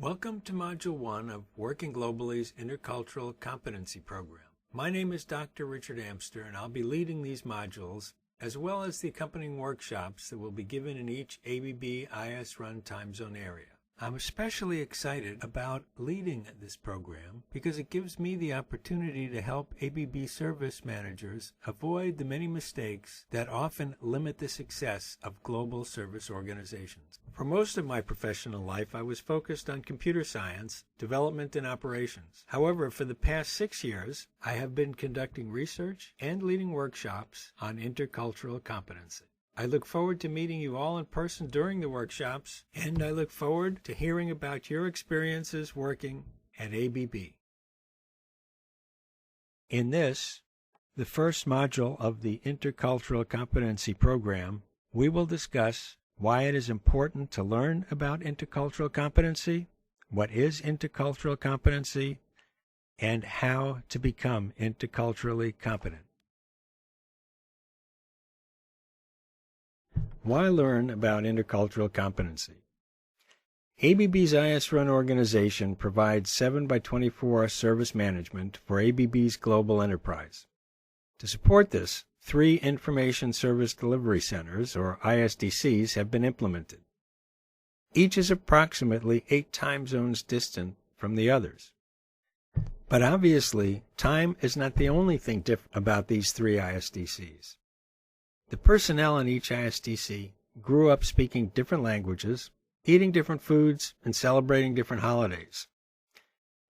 Welcome to Module 1 of Working Globally's Intercultural Competency Program. My name is Dr. Richard Amster, and I'll be leading these modules, as well as the accompanying workshops that will be given in each ABB IS-run time zone area. I'm especially excited about leading this program because it gives me the opportunity to help ABB service managers avoid the many mistakes that often limit the success of global service organizations. For most of my professional life, I was focused on computer science, development, and operations. However, for the past 6 years, I have been conducting research and leading workshops on intercultural competency. I look forward to meeting you all in person during the workshops, and I look forward to hearing about your experiences working at ABB. In this, the first module of the Intercultural Competency Program, we will discuss why it is important to learn about intercultural competency, what is intercultural competency, and how to become interculturally competent. Why learn about intercultural competency? ABB's IS-run organization provides 7x24 service management for ABB's global enterprise. To support this, 3 Information Service Delivery Centers, or ISDCs, have been implemented. Each is approximately 8 time zones distant from the others. But obviously, time is not the only thing different about these 3 ISDCs. The personnel in each ISDC grew up speaking different languages, eating different foods, and celebrating different holidays.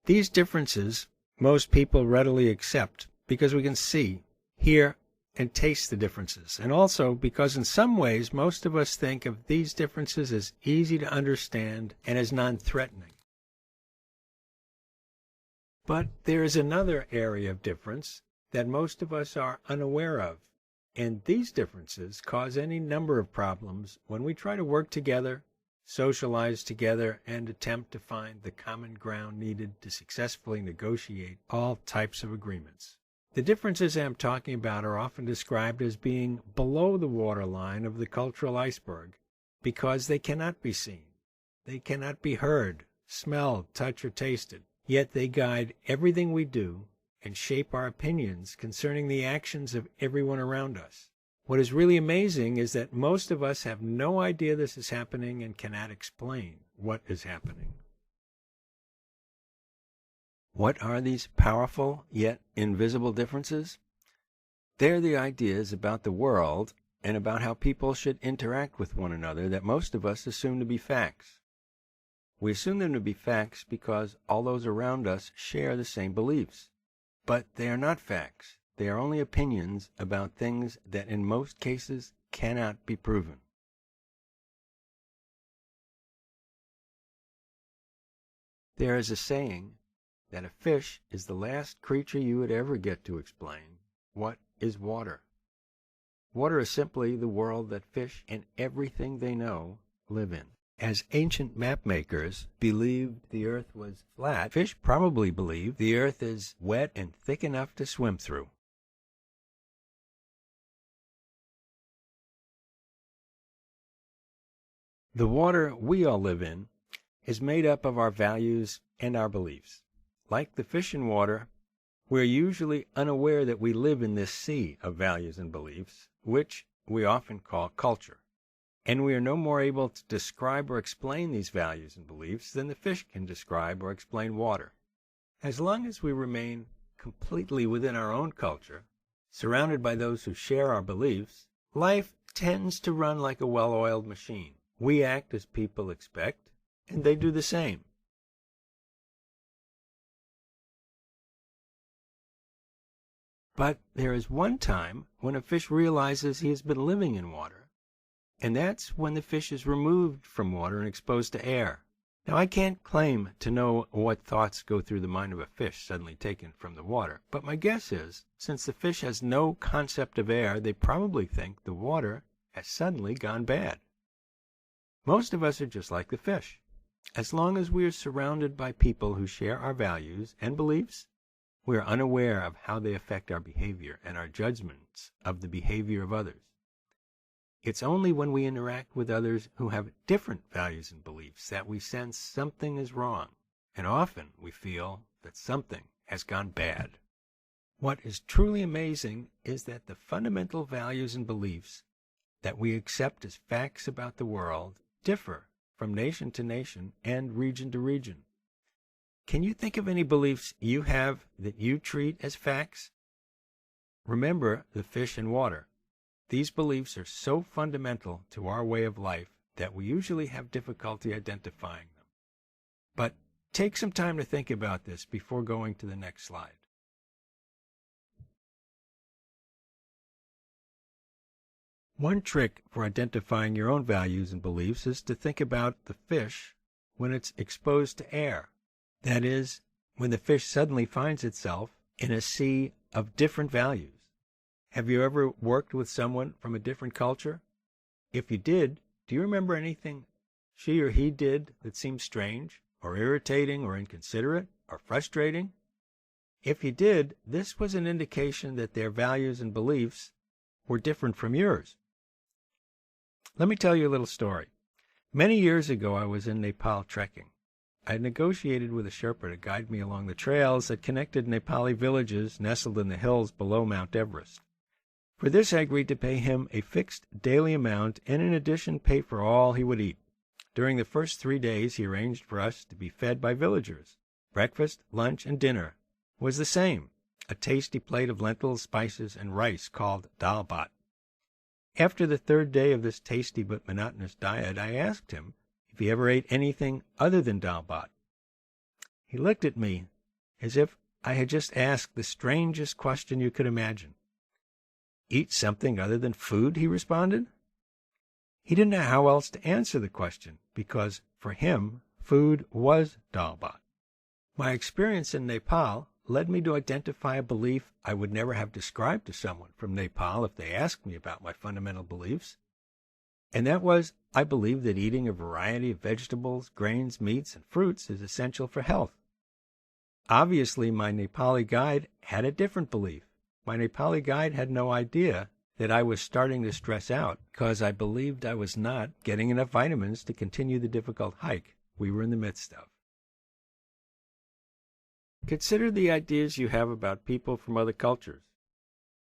These differences most people readily accept because we can see, hear, and taste the differences, and also because in some ways most of us think of these differences as easy to understand and as non-threatening. But there is another area of difference that most of us are unaware of. And these differences cause any number of problems when we try to work together, socialize together, and attempt to find the common ground needed to successfully negotiate all types of agreements. The differences I'm talking about are often described as being below the waterline of the cultural iceberg because they cannot be seen, they cannot be heard, smelled, touched, or tasted, yet they guide everything we do and shape our opinions concerning the actions of everyone around us. What is really amazing is that most of us have no idea this is happening and cannot explain what is happening. What are these powerful yet invisible differences? They're the ideas about the world and about how people should interact with one another that most of us assume to be facts. We assume them to be facts because all those around us share the same beliefs. But they are not facts. They are only opinions about things that in most cases cannot be proven. There is a saying that a fish is the last creature you would ever get to explain what is water. Water is simply the world that fish and everything they know live in. As ancient map makers believed the earth was flat, fish probably believe the earth is wet and thick enough to swim through. The water we all live in is made up of our values and our beliefs. Like the fish in water, we're usually unaware that we live in this sea of values and beliefs, which we often call culture. And we are no more able to describe or explain these values and beliefs than the fish can describe or explain water. As long as we remain completely within our own culture, surrounded by those who share our beliefs, life tends to run like a well-oiled machine. We act as people expect, and they do the same. But there is one time when a fish realizes he has been living in water, and that's when the fish is removed from water and exposed to air. Now, I can't claim to know what thoughts go through the mind of a fish suddenly taken from the water, but my guess is, since the fish has no concept of air, they probably think the water has suddenly gone bad. Most of us are just like the fish. As long as we are surrounded by people who share our values and beliefs, we are unaware of how they affect our behavior and our judgments of the behavior of others. It's only when we interact with others who have different values and beliefs that we sense something is wrong, and often we feel that something has gone bad. What is truly amazing is that the fundamental values and beliefs that we accept as facts about the world differ from nation to nation and region to region. Can you think of any beliefs you have that you treat as facts? Remember the fish and water. These beliefs are so fundamental to our way of life that we usually have difficulty identifying them. But take some time to think about this before going to the next slide. One trick for identifying your own values and beliefs is to think about the fish when it's exposed to air. That is, when the fish suddenly finds itself in a sea of different values. Have you ever worked with someone from a different culture? If you did, do you remember anything she or he did that seemed strange, or irritating, or inconsiderate, or frustrating? If you did, this was an indication that their values and beliefs were different from yours. Let me tell you a little story. Many years ago, I was in Nepal trekking. I had negotiated with a Sherpa to guide me along the trails that connected Nepali villages nestled in the hills below Mount Everest. For this, I agreed to pay him a fixed daily amount and in addition pay for all he would eat. During the first 3 days, he arranged for us to be fed by villagers. Breakfast, lunch, and dinner was the same, a tasty plate of lentils, spices, and rice called dal bhat. After the 3rd day of this tasty but monotonous diet, I asked him if he ever ate anything other than dal bhat. He looked at me as if I had just asked the strangest question you could imagine. "Eat something other than food?" he responded. He didn't know how else to answer the question, because for him, food was dal bhat. My experience in Nepal led me to identify a belief I would never have described to someone from Nepal if they asked me about my fundamental beliefs. And that was, I believe that eating a variety of vegetables, grains, meats, and fruits is essential for health. Obviously, my Nepali guide had a different belief. My Nepali guide had no idea that I was starting to stress out because I believed I was not getting enough vitamins to continue the difficult hike we were in the midst of. Consider the ideas you have about people from other cultures.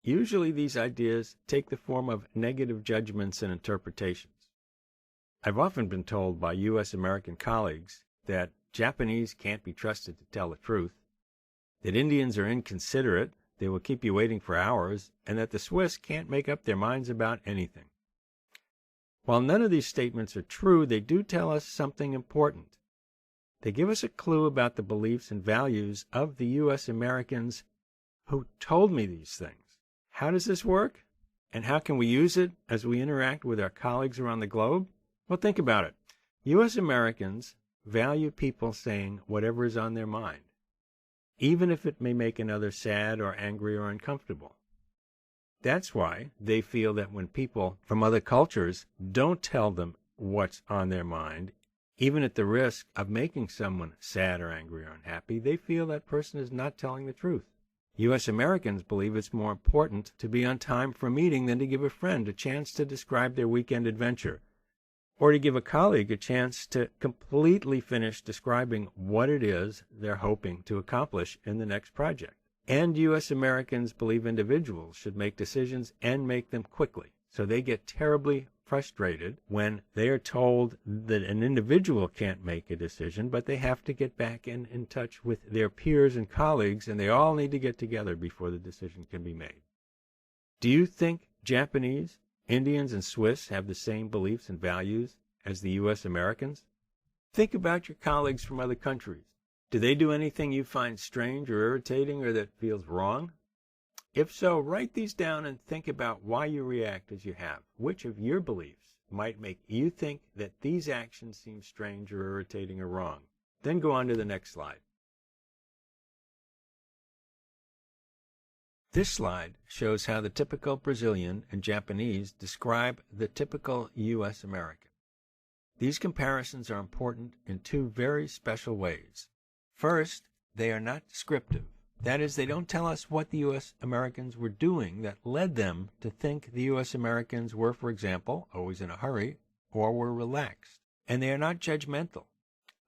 Usually these ideas take the form of negative judgments and interpretations. I've often been told by U.S. American colleagues that Japanese can't be trusted to tell the truth, that Indians are inconsiderate, they will keep you waiting for hours, and that the Swiss can't make up their minds about anything. While none of these statements are true, they do tell us something important. They give us a clue about the beliefs and values of the U.S. Americans who told me these things. How does this work? And how can we use it as we interact with our colleagues around the globe? Well, think about it. U.S. Americans value people saying whatever is on their mind, even if it may make another sad or angry or uncomfortable. That's why they feel that when people from other cultures don't tell them what's on their mind, even at the risk of making someone sad or angry or unhappy, they feel that person is not telling the truth. U.S. Americans believe it's more important to be on time for a meeting than to give a friend a chance to describe their weekend adventure, or to give a colleague a chance to completely finish describing what it is they're hoping to accomplish in the next project. And U.S. Americans believe individuals should make decisions and make them quickly, so they get terribly frustrated when they are told that an individual can't make a decision, but they have to get back in touch with their peers and colleagues, and they all need to get together before the decision can be made. Do you think Japanese, Indians, and Swiss have the same beliefs and values as the U.S. Americans? Think about your colleagues from other countries. Do they do anything you find strange or irritating or that feels wrong? If so, write these down and think about why you react as you have. Which of your beliefs might make you think that these actions seem strange or irritating or wrong? Then go on to the next slide. This slide shows how the typical Brazilian and Japanese describe the typical U.S. American. These comparisons are important in two very special ways. First, they are not descriptive. That is, they don't tell us what the U.S. Americans were doing that led them to think the U.S. Americans were, for example, always in a hurry or were relaxed. And they are not judgmental.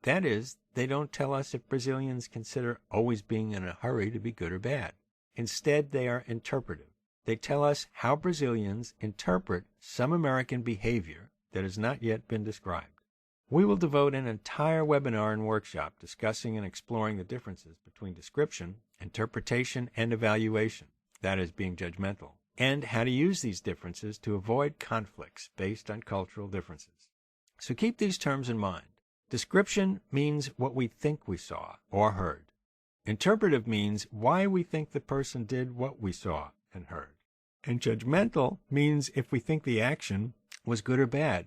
That is, they don't tell us if Brazilians consider always being in a hurry to be good or bad. Instead, they are interpretive. They tell us how Brazilians interpret some American behavior that has not yet been described. We will devote an entire webinar and workshop discussing and exploring the differences between description, interpretation, and evaluation, that is, being judgmental, and how to use these differences to avoid conflicts based on cultural differences. So keep these terms in mind. Description means what we think we saw or heard. Interpretive means why we think the person did what we saw and heard. And judgmental means if we think the action was good or bad.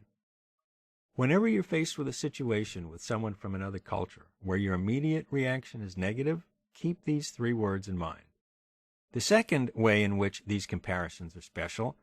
Whenever you're faced with a situation with someone from another culture where your immediate reaction is negative, keep these 3 words in mind. The second way in which these comparisons are special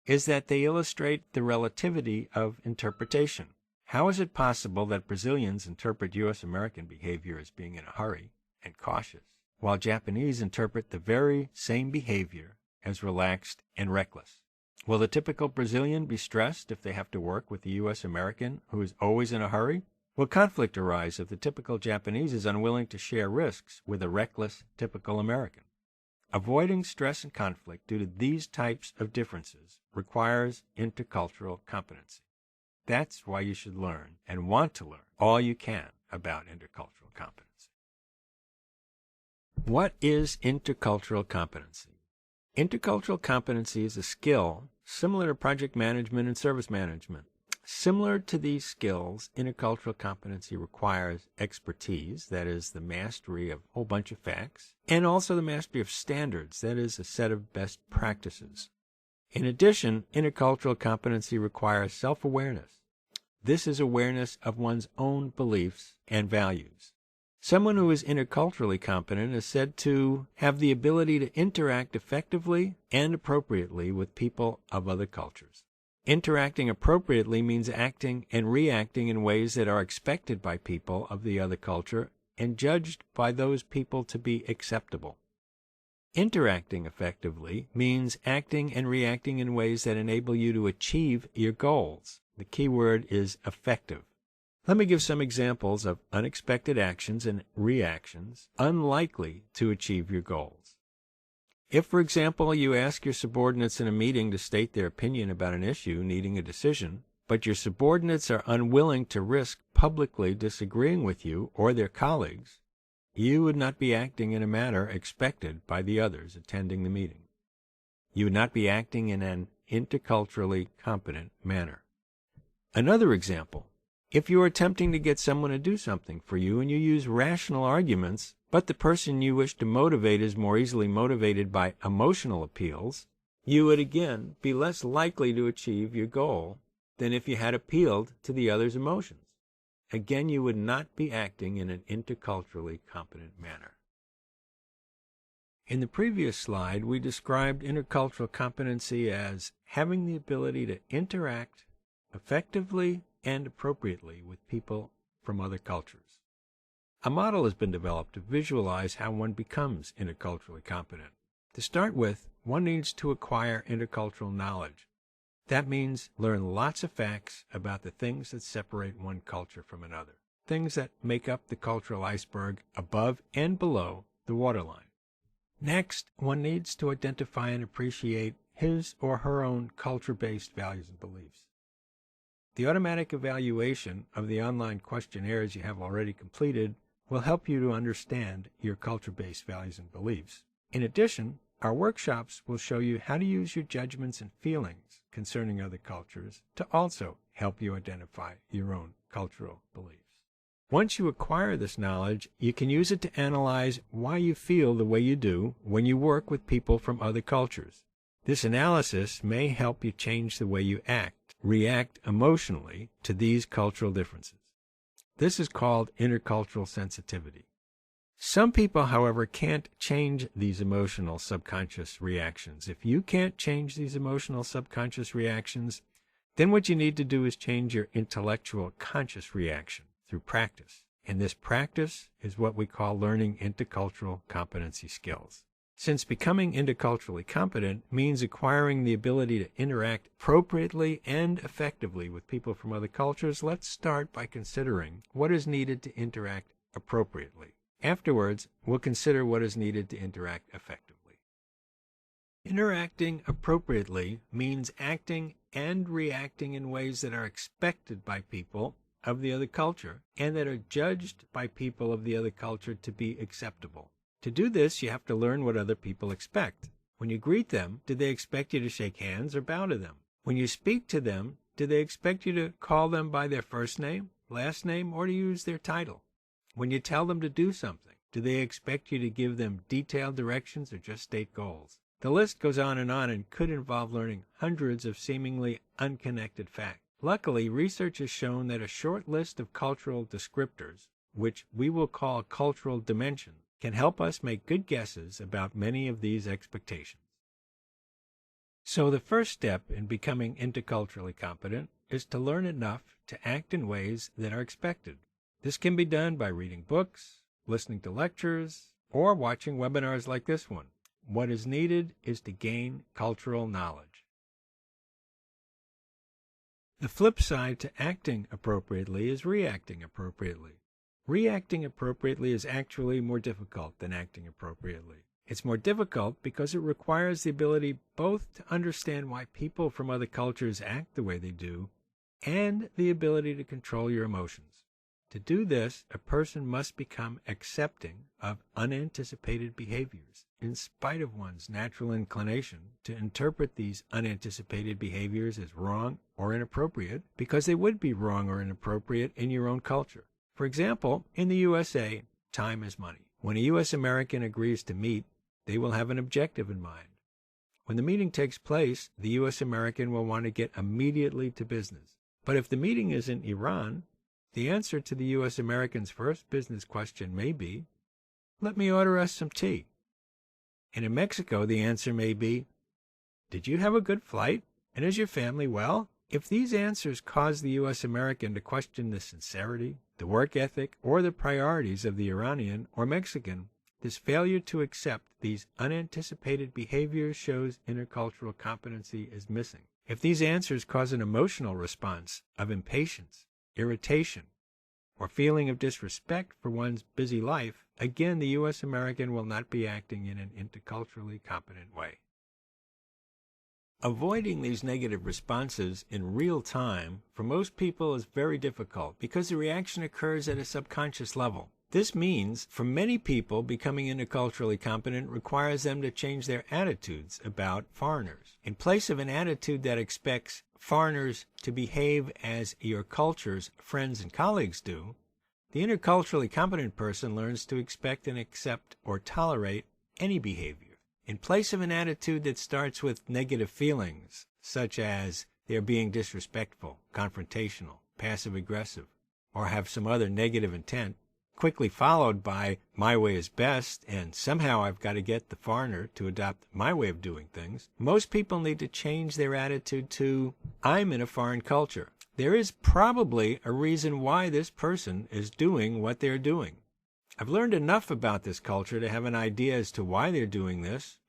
is that they illustrate the relativity of interpretation. How is it possible that Brazilians interpret U.S. American behavior as being in a hurry and cautious, while Japanese interpret the very same behavior as relaxed and reckless? Will the typical Brazilian be stressed if they have to work with the U.S. American who is always in a hurry? Will conflict arise if the typical Japanese is unwilling to share risks with a reckless typical American? Avoiding stress and conflict due to these types of differences requires intercultural competency. That's why you should learn and want to learn all you can about intercultural competency. What is intercultural competency? Intercultural competency is a skill similar to project management and service management. Similar to these skills, intercultural competency requires expertise, that is, the mastery of a whole bunch of facts, and also the mastery of standards, that is, a set of best practices. In addition, intercultural competency requires self-awareness. This is awareness of one's own beliefs and values. Someone who is interculturally competent is said to have the ability to interact effectively and appropriately with people of other cultures. Interacting appropriately means acting and reacting in ways that are expected by people of the other culture and judged by those people to be acceptable. Interacting effectively means acting and reacting in ways that enable you to achieve your goals. The key word is effective. Let me give some examples of unexpected actions and reactions unlikely to achieve your goals. If, for example, you ask your subordinates in a meeting to state their opinion about an issue needing a decision, but your subordinates are unwilling to risk publicly disagreeing with you or their colleagues, you would not be acting in a manner expected by the others attending the meeting. You would not be acting in an interculturally competent manner. Another example. If you are attempting to get someone to do something for you and you use rational arguments, but the person you wish to motivate is more easily motivated by emotional appeals, you would again be less likely to achieve your goal than if you had appealed to the other's emotions. Again, you would not be acting in an interculturally competent manner. In the previous slide, we described intercultural competency as having the ability to interact effectively and appropriately with people from other cultures. A model has been developed to visualize how one becomes interculturally competent. To start with, one needs to acquire intercultural knowledge. That means learn lots of facts about the things that separate one culture from another, things that make up the cultural iceberg above and below the waterline. Next, one needs to identify and appreciate his or her own culture-based values and beliefs. The automatic evaluation of the online questionnaires you have already completed will help you to understand your culture-based values and beliefs. In addition, our workshops will show you how to use your judgments and feelings concerning other cultures to also help you identify your own cultural beliefs. Once you acquire this knowledge, you can use it to analyze why you feel the way you do when you work with people from other cultures. This analysis may help you change the way you react emotionally to these cultural differences. This is called intercultural sensitivity. Some people, however, can't change these emotional subconscious reactions. If you can't change these emotional subconscious reactions, then what you need to do is change your intellectual conscious reaction through practice And this practice is what we call learning intercultural competency skills. Since becoming interculturally competent means acquiring the ability to interact appropriately and effectively with people from other cultures, let's start by considering what is needed to interact appropriately. Afterwards, we'll consider what is needed to interact effectively. Interacting appropriately means acting and reacting in ways that are expected by people of the other culture and that are judged by people of the other culture to be acceptable. To do this, you have to learn what other people expect. When you greet them, do they expect you to shake hands or bow to them? When you speak to them, do they expect you to call them by their first name, last name, or to use their title? When you tell them to do something, do they expect you to give them detailed directions or just state goals? The list goes on and could involve learning hundreds of seemingly unconnected facts. Luckily, research has shown that a short list of cultural descriptors, which we will call cultural dimensions, can help us make good guesses about many of these expectations. So the first step in becoming interculturally competent is to learn enough to act in ways that are expected. This can be done by reading books, listening to lectures, or watching webinars like this one. What is needed is to gain cultural knowledge. The flip side to acting appropriately is reacting appropriately. Reacting appropriately is actually more difficult than acting appropriately. It's more difficult because it requires the ability both to understand why people from other cultures act the way they do and the ability to control your emotions. To do this, a person must become accepting of unanticipated behaviors, in spite of one's natural inclination to interpret these unanticipated behaviors as wrong or inappropriate, because they would be wrong or inappropriate in your own culture. For example, in the USA, time is money. When a U.S. American agrees to meet, they will have an objective in mind. When the meeting takes place, the U.S. American will want to get immediately to business. But if the meeting is in Iran, the answer to the U.S. American's first business question may be, "Let me order us some tea." And in Mexico, the answer may be, "Did you have a good flight? And is your family well?" If these answers cause the U.S. American to question the sincerity, the work ethic, or the priorities of the Iranian or Mexican, this failure to accept these unanticipated behaviors shows intercultural competency is missing. If these answers cause an emotional response of impatience, irritation, or feeling of disrespect for one's busy life, again, the U.S. American will not be acting in an interculturally competent way. Avoiding these negative responses in real time for most people is very difficult because the reaction occurs at a subconscious level. This means, for many people, becoming interculturally competent requires them to change their attitudes about foreigners. In place of an attitude that expects foreigners to behave as your culture's friends and colleagues do, the interculturally competent person learns to expect and accept or tolerate any behavior. In place of an attitude that starts with negative feelings, such as they're being disrespectful, confrontational, passive-aggressive, or have some other negative intent, quickly followed by "my way is best" and "somehow I've got to get the foreigner to adopt my way of doing things," most people need to change their attitude to "I'm in a foreign culture. There is probably a reason why this person is doing what they're doing. I've learned enough about this culture to have an idea as to why they're doing this,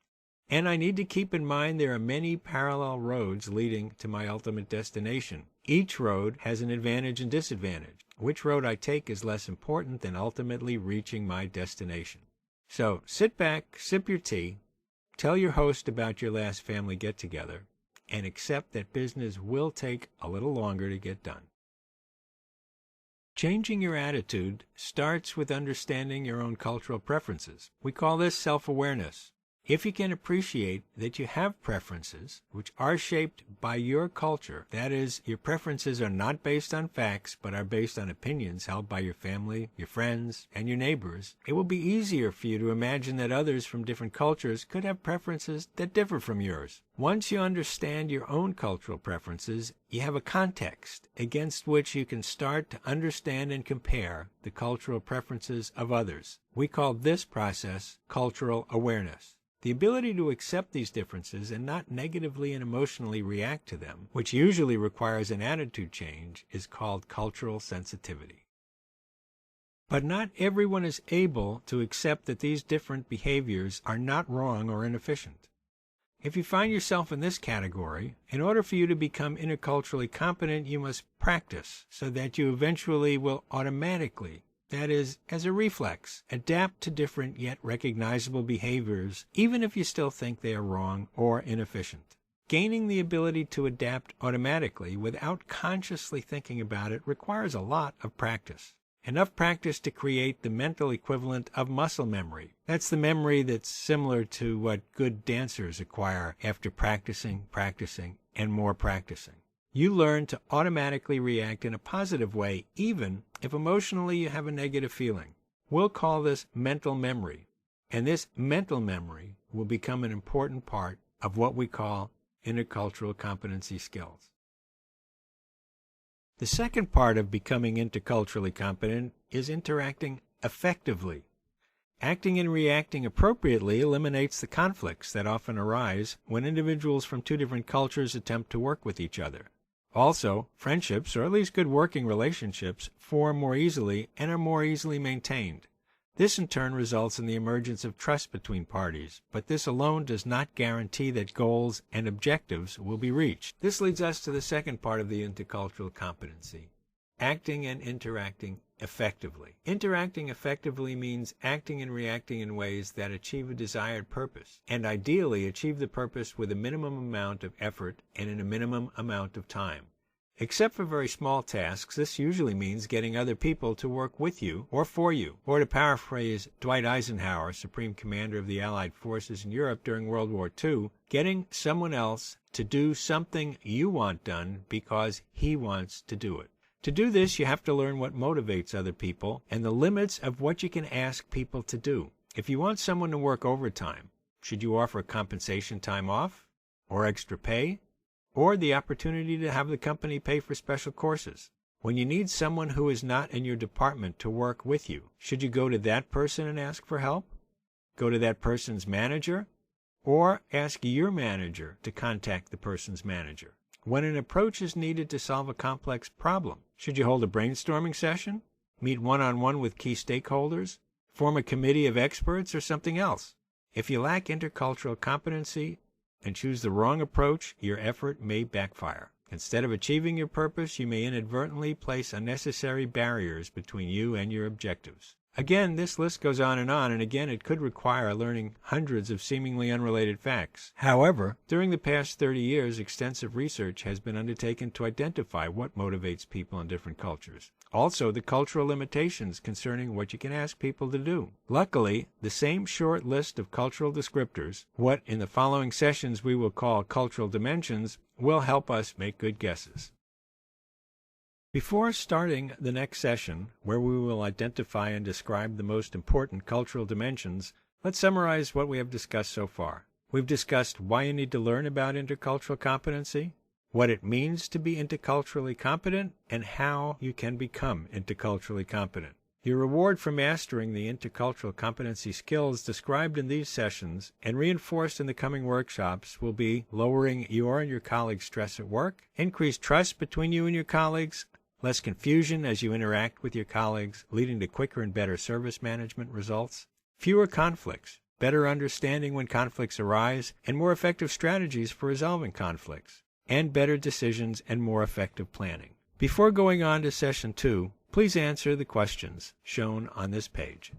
and I need to keep in mind there are many parallel roads leading to my ultimate destination. Each road has an advantage and disadvantage. Which road I take is less important than ultimately reaching my destination. So sit back, sip your tea, tell your host about your last family get-together, and accept that business will take a little longer to get done. Changing your attitude starts with understanding your own cultural preferences. We call this self-awareness. If you can appreciate that you have preferences which are shaped by your culture, that is, your preferences are not based on facts but are based on opinions held by your family, your friends, and your neighbors, it will be easier for you to imagine that others from different cultures could have preferences that differ from yours. Once you understand your own cultural preferences, you have a context against which you can start to understand and compare the cultural preferences of others. We call this process cultural awareness. The ability to accept these differences and not negatively and emotionally react to them, which usually requires an attitude change, is called cultural sensitivity. But not everyone is able to accept that these different behaviors are not wrong or inefficient. If you find yourself in this category, in order for you to become interculturally competent, you must practice so that you eventually will automatically, that is, as a reflex, adapt to different yet recognizable behaviors, even if you still think they are wrong or inefficient. Gaining the ability to adapt automatically without consciously thinking about it requires a lot of practice. Enough practice to create the mental equivalent of muscle memory. That's the memory that's similar to what good dancers acquire after practicing, and more practicing. You learn to automatically react in a positive way, even if emotionally you have a negative feeling. We'll call this mental memory, and this mental memory will become an important part of what we call intercultural competency skills. The second part of becoming interculturally competent is interacting effectively. Acting and reacting appropriately eliminates the conflicts that often arise when individuals from two different cultures attempt to work with each other. Also, friendships, or at least good working relationships, form more easily and are more easily maintained. This in turn results in the emergence of trust between parties, but this alone does not guarantee that goals and objectives will be reached. This leads us to the second part of the intercultural competency, acting and interacting effectively. Interacting effectively means acting and reacting in ways that achieve a desired purpose, and ideally achieve the purpose with a minimum amount of effort and in a minimum amount of time. Except for very small tasks, this usually means getting other people to work with you or for you. Or to paraphrase Dwight Eisenhower, Supreme Commander of the Allied Forces in Europe during World War II, getting someone else to do something you want done because he wants to do it. To do this, you have to learn what motivates other people and the limits of what you can ask people to do. If you want someone to work overtime, should you offer compensation time off, or extra pay, or the opportunity to have the company pay for special courses? When you need someone who is not in your department to work with you, should you go to that person and ask for help? Go to that person's manager? Or ask your manager to contact the person's manager? When an approach is needed to solve a complex problem, should you hold a brainstorming session? Meet one-on-one with key stakeholders? Form a committee of experts, or something else? If you lack intercultural competency and choose the wrong approach, your effort may backfire. Instead of achieving your purpose, you may inadvertently place unnecessary barriers between you and your objectives. Again, this list goes on, and again it could require learning hundreds of seemingly unrelated facts. However, during the past 30 years, extensive research has been undertaken to identify what motivates people in different cultures. Also, the cultural limitations concerning what you can ask people to do. Luckily, the same short list of cultural descriptors, what in the following sessions we will call cultural dimensions, will help us make good guesses. Before starting the next session, where we will identify and describe the most important cultural dimensions, let's summarize what we have discussed so far. We've discussed why you need to learn about intercultural competency, what it means to be interculturally competent, and how you can become interculturally competent. Your reward for mastering the intercultural competency skills described in these sessions and reinforced in the coming workshops will be lowering your and your colleagues' stress at work, increased trust between you and your colleagues, less confusion as you interact with your colleagues, leading to quicker and better service management results, fewer conflicts, better understanding when conflicts arise, and more effective strategies for resolving conflicts, and better decisions and more effective planning. Before going on to Session 2, please answer the questions shown on this page.